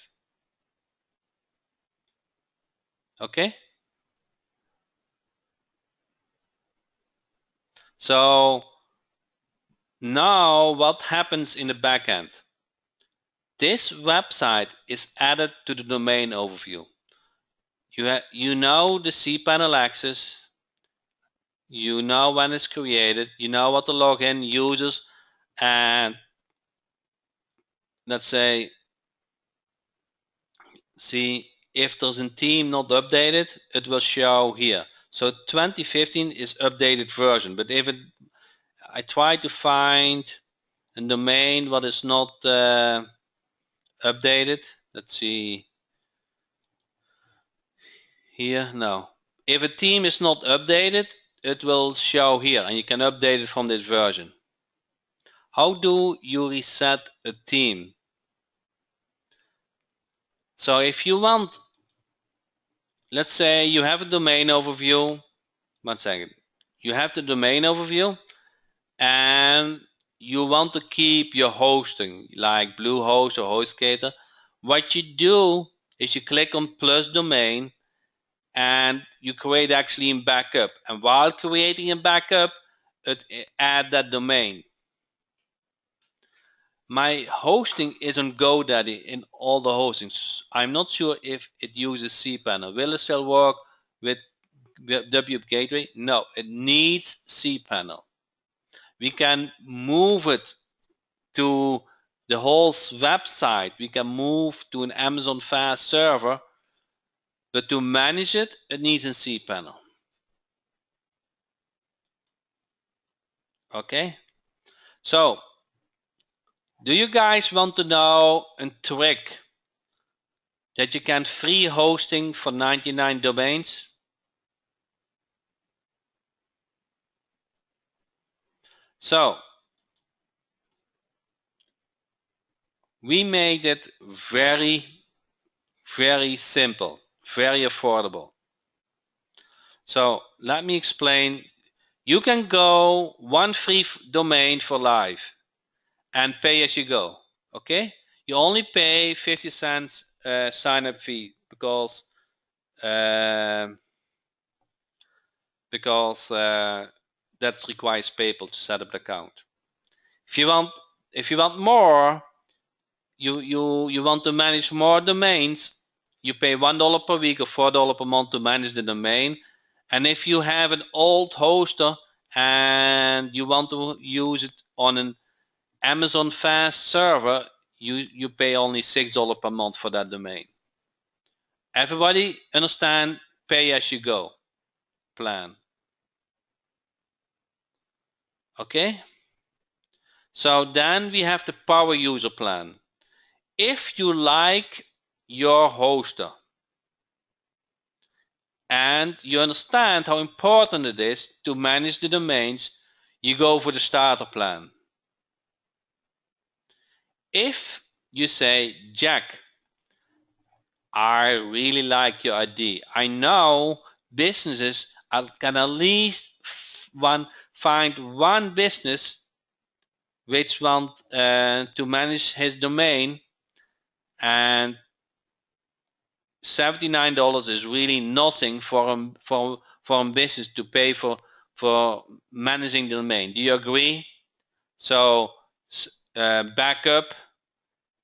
Okay? So now what happens in the backend? This website is added to the domain overview. You know the cPanel access, you know when it's created, you know what the login users, and let's say, see if there's a team not updated, it will show here. So 2015 is updated version, but if I try to find a domain what is not updated, let's see here, no. If a team is not updated, it will show here, and you can update it from this version. How do you reset a team? So if you want, let's say you have a domain overview. One second. You have the domain overview, and you want to keep your hosting like Bluehost or HostGator. What you do is you click on plus domain, and you create actually a backup. And while creating a backup, add that domain. My hosting is on GoDaddy in all the hostings. I'm not sure if it uses cPanel. Will it still work with WP Gateway? No, it needs cPanel. We can move it to the whole website. We can move to an Amazon Fast server, but to manage it, it needs a cPanel. Okay, so do you guys want to know a trick that you can free hosting for 99 domains? So we made it very, very simple, very affordable. So let me explain. You can go one free domain for life and pay as you go. Okay? You only pay 50 cents sign up fee because that requires PayPal to set up the account. If you want more, you want to manage more domains, you pay $1 per week or $4 per month to manage the domain. And if you have an old hoster and you want to use it on an Amazon Fast server, you pay only $6 per month for that domain. Everybody understand pay as you go plan? Okay? So then we have the power user plan. If you like your hoster and you understand how important it is to manage the domains, you go for the starter plan. If you say, Jack, I really like your idea. I know businesses can at least find one business which want to manage his domain, and $79 is really nothing for a business to pay for managing the domain. Do you agree? So backup,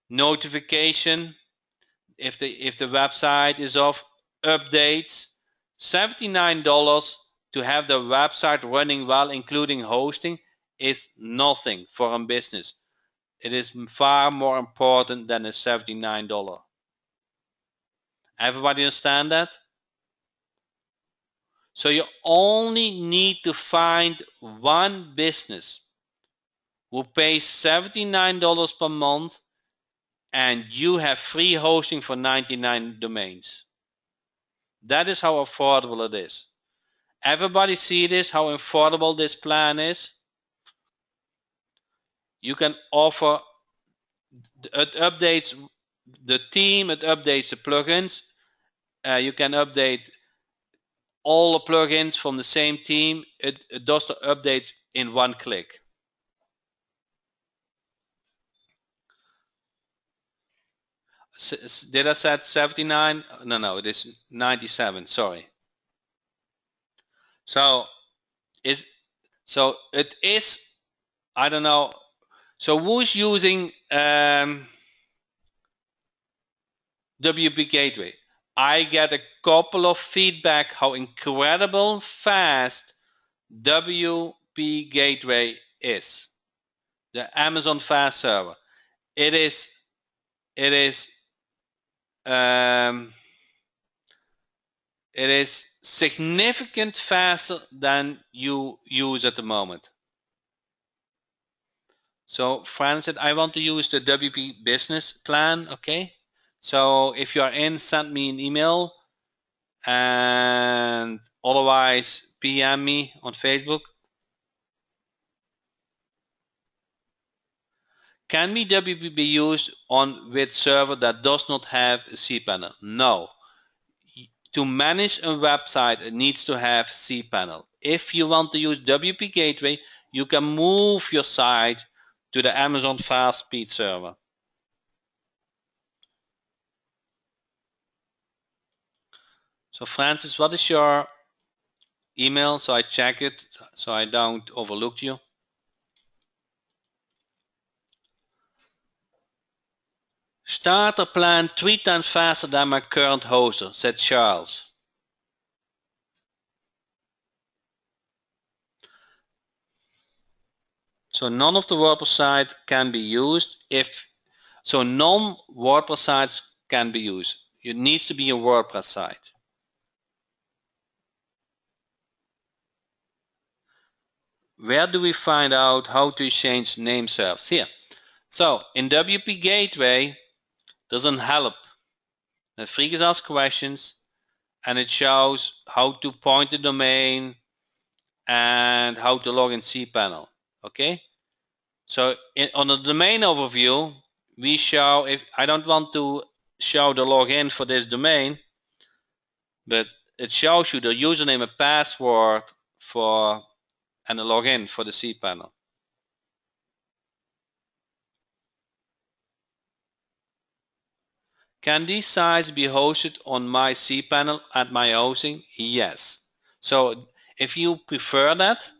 notification, if the website is off, updates, $79 to have the website running well, including hosting, is nothing for a business. It is far more important than the $79. Everybody understand that? So you only need to find one business who pays $79 per month, and you have free hosting for 99 domains. That is how affordable it is. Everybody see this, how affordable this plan is? You can offer, it updates the team, it updates the plugins. You can update all the plugins from the same team. It does the updates in one click. Did I said 79? No, it is 97. Sorry. So is it is. I don't know. So who's using WP Gateway? I get a couple of feedback how incredible fast WP Gateway is. The Amazon Fast Server. It is. It is. Um, it is significant faster than you use at the moment. So Francis, I want to use the WP business plan. Okay. So if you are in, send me an email, and otherwise PM me on Facebook. Can WP be used on with server that does not have a cPanel? No. To manage a website, it needs to have cPanel. If you want to use WP Gateway, you can move your site to the Amazon Fast Speed server. So Francis, what is your email so I check it so I don't overlook you? Starter plan 3 times faster than my current hoster, said Charles. So none of the WordPress sites can be used so non-WordPress sites can be used. It needs to be a WordPress site. Where do we find out how to change name servers? Here. So in WP Gateway, there's an help. The Freakers ask questions, and it shows how to point the domain and how to log in cPanel. Okay. So on the domain overview, we show, if I don't want to show the login for this domain, but it shows you the username and password and the login for the cPanel. Can these sites be hosted on my cPanel at my hosting? Yes. So if you prefer that,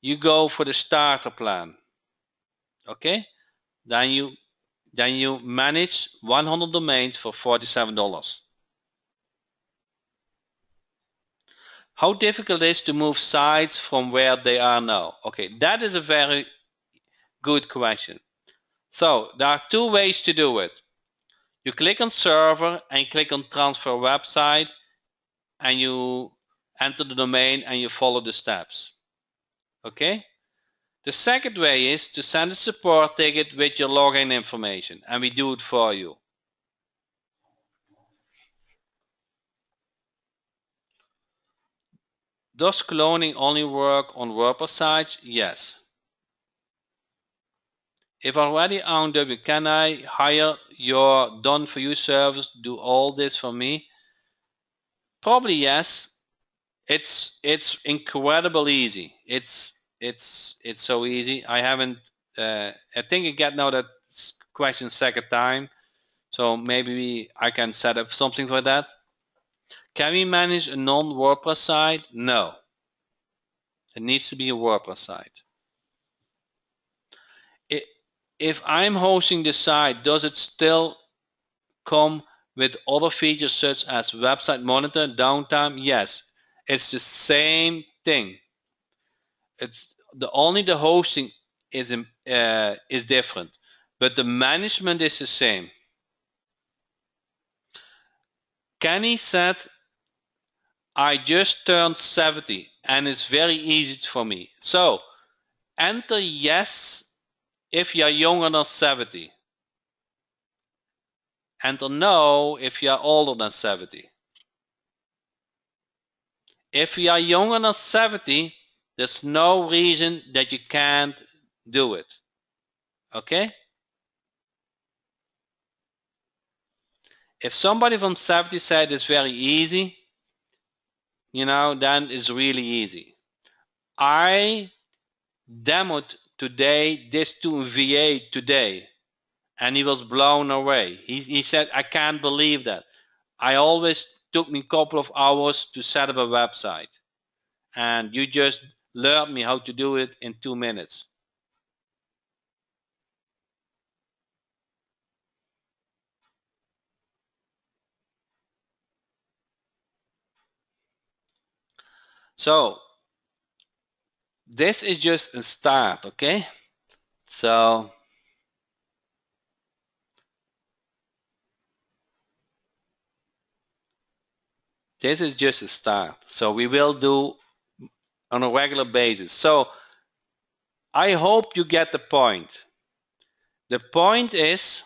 you go for the starter plan. Okay? Then you manage 100 domains for $47. How difficult it is to move sites from where they are now? Okay, that is a very good question. So there are two ways to do it. You click on server and click on transfer website, and you enter the domain and you follow the steps. Okay? The second way is to send a support ticket with your login information, and we do it for you. Does cloning only work on WordPress sites? Yes. If already on W, can I hire your done for you service, do all this for me? Probably yes. It's incredibly easy. It's so easy. I haven't I think I get now that question second time, so maybe I can set up something for that. Can we manage a non-WordPress site? No. It needs to be a WordPress site. If I'm hosting the site, does it still come with other features such as website monitor, downtime? Yes, it's the same thing. It's the hosting is different, but the management is the same. Kenny said, I just turned 70 and it's very easy for me. So enter yes if you're younger than 70. Enter no if you're older than 70. If you are younger than 70, there's no reason that you can't do it. Okay? If somebody from 70 said it's very easy, then it's really easy. I demoed today this to V8 today, and he was blown away. He said, I can't believe that. I always took me a couple of hours to set up a website, and you just learned me how to do it in 2 minutes. So this is just a start, okay? So this is just a start. So we will do on a regular basis. So I hope you get the point. The point is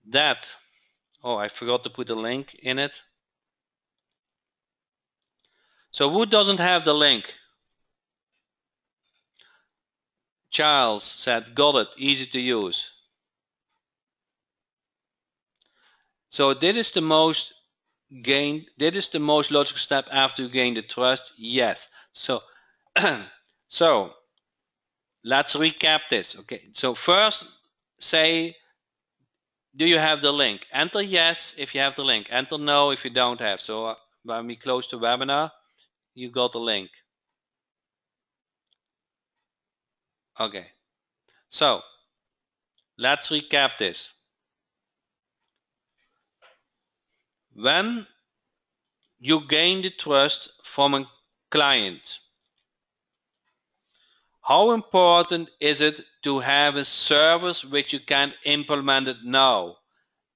that, oh, I forgot to put a link in it. So who doesn't have the link? Charles said, got it, easy to use. So this is the most logical step after you gain the trust. Yes. So so let's recap this. Okay. So first say, do you have the link? Enter yes if you have the link. Enter no if you don't have. So when we close the webinar, you got the link. Okay. So let's recap this. When you gain the trust from a client, how important is it to have a service which you can implement it now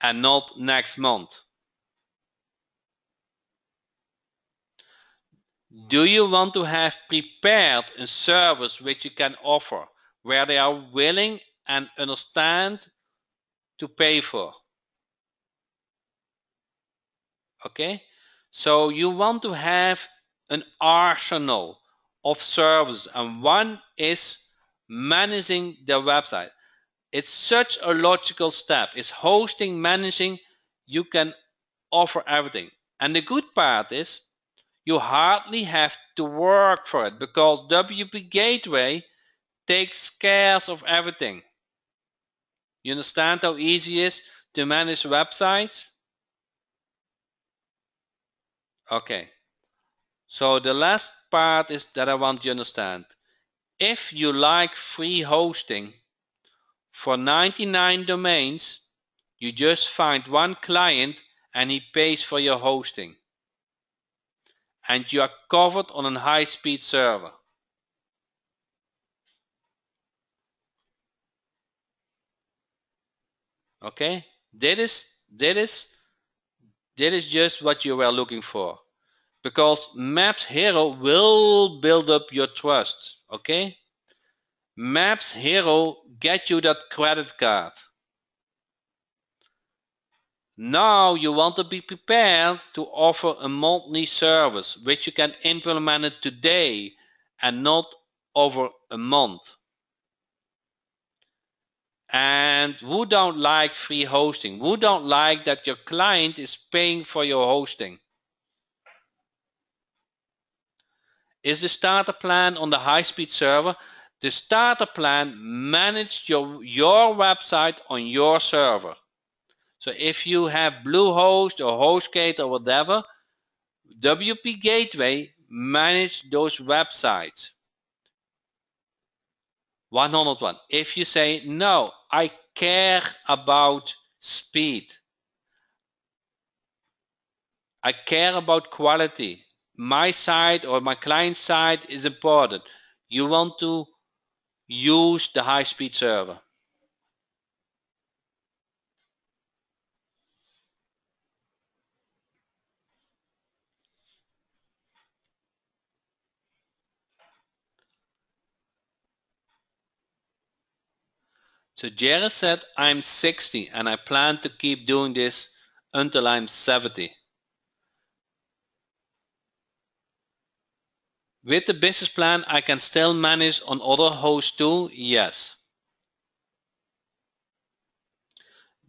and not next month? Do you want to have prepared a service which you can offer where they are willing and understand to pay for? Okay? So you want to have an arsenal of services, and one is managing the website. It's such a logical step. It's hosting, managing. You can offer everything. And the good part is you hardly have to work for it because WP Gateway takes care of everything. You understand how easy it is to manage websites? Okay. So the last part is that I want you to understand. If you like free hosting for 99 domains, you just find one client and he pays for your hosting. And you are covered on a high-speed server. Okay? That is just what you were looking for. Because Maps Hero will build up your trust. Okay? Maps Hero get you that credit card. Now you want to be prepared to offer a monthly service which you can implement it today and not over a month. And who don't like free hosting? Who don't like that your client is paying for your hosting? Is the starter plan on the high-speed server? The starter plan manages your website on your server. So if you have Bluehost or HostGate or whatever, WP Gateway manages those websites. 101. If you say, no, I care about speed, I care about quality, my side or my client side is important, you want to use the high-speed server. So Jerry said, I'm 60 and I plan to keep doing this until I'm 70. With the business plan, I can still manage on other hosts too? Yes.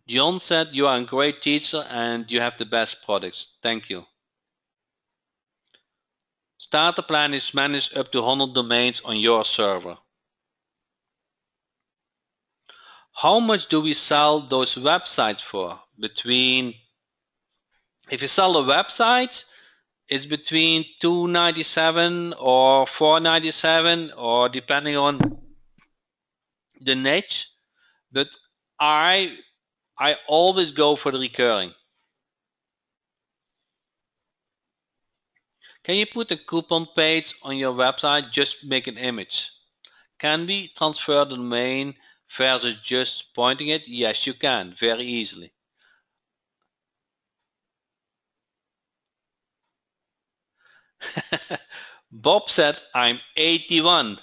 John said, you are a great teacher and you have the best products. Thank you. Starter plan is managed up to 100 domains on your server. how much do we sell those websites for? If you sell the websites, it's between $2.97 or $4.97, or depending on the niche. But I always go for the recurring. Can you put a coupon page on your website? Just make an image. Can we transfer the domain versus just pointing it? Yes, you can, very easily. Bob said, I'm 81.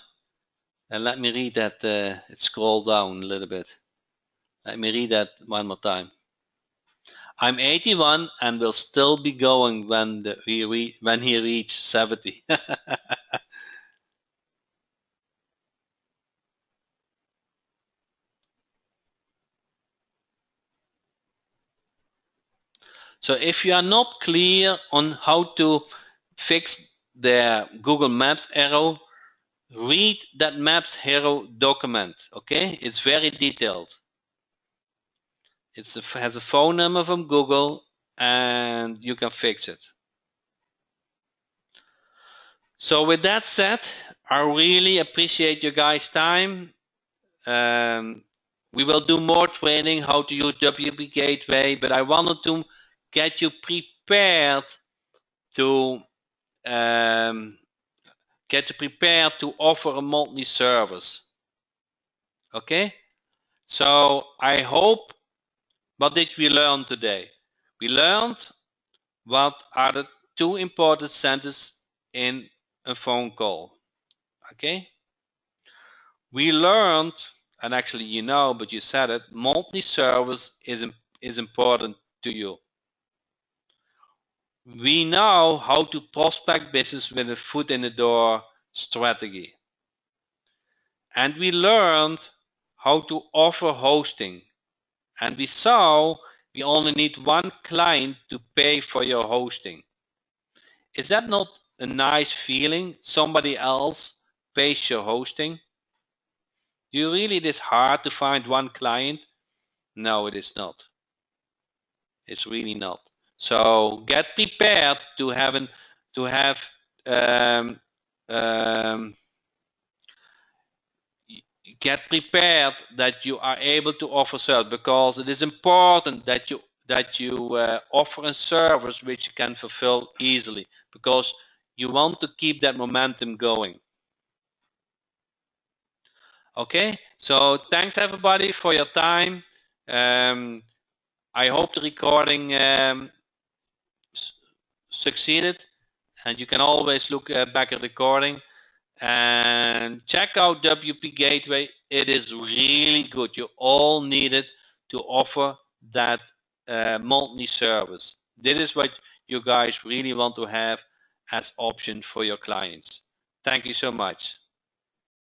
And let me read that. It scrolled down a little bit. Let me read that one more time. I'm 81 and will still be going when he reaches 70. So if you are not clear on how to fix the Google Maps error, read that Maps hero document. Okay, it's very detailed. It has a phone number from Google, and you can fix it. So with that said, I really appreciate you guys' time. We will do more training how to use WP Gateway, but I wanted to get you prepared to offer a monthly service. Okay? So I hope, what did we learn today? We learned what are the two important sentences in a phone call. Okay? We learned, and actually you know, but you said it, monthly service is important to you. We know how to prospect business with a foot in the door strategy. And we learned how to offer hosting. And we saw we only need one client to pay for your hosting. Is that not a nice feeling? Somebody else pays your hosting? Do you really it is hard to find one client? No, it is not. It's really not. So get prepared to have um, um, get prepared that you are able to offer service, because it is important that you offer a service which you can fulfill easily, because you want to keep that momentum going. Okay, so thanks everybody for your time. I hope the recording succeeded, and you can always look back at the recording and check out WP Gateway. It is really good. You all need it to offer that monthly service. This is what you guys really want to have as option for your clients. Thank you so much.